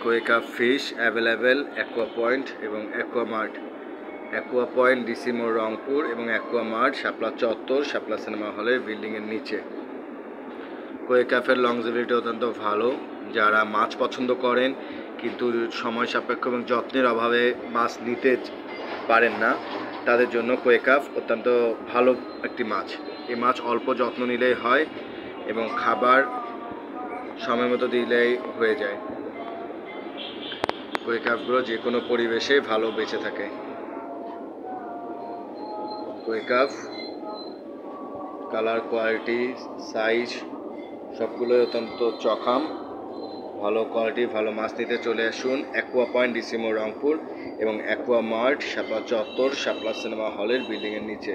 কোয়েকা fish available aqua point এবং aqua mart. Aqua point DC মোড় রংপুর এবং অ্যাকোয়া মার্ট শাপলা চত্বর, শাপলা সিনেমা হলের বিল্ডিংয়ের নিচে। কোয়েকাফের লংজিভিটি অত্যন্ত ভালো। যারা মাছ পছন্দ করেন কিন্তু সময় সাপেক্ষ এবং যত্নের অভাবে মাছ নিতে পারেন না, তাদের জন্য কোয়েকাফ অত্যন্ত ভালো একটি মাছ। এই মাছ অল্প যত্ন নিলেই হয় এবং খাবার সময় মতো দিলেই হয়ে যায়। কোয়েকাফগুলো যে কোনো পরিবেশে ভালো বেঁচে থাকে। কোয়েকাফ কালার, কোয়ালিটি, সাইজ সবগুলোই অত্যন্ত চখাম। ভালো কোয়ালিটি, ভালো মাছ নিতে চলে আসুন অ্যাকোয়া পয়েন্ট ডিসি মোড় রংপুর এবং অ্যাকোয়া মার্ট শাপলা চত্বর, শাপলা সিনেমা হলের বিল্ডিংয়ের নিচে।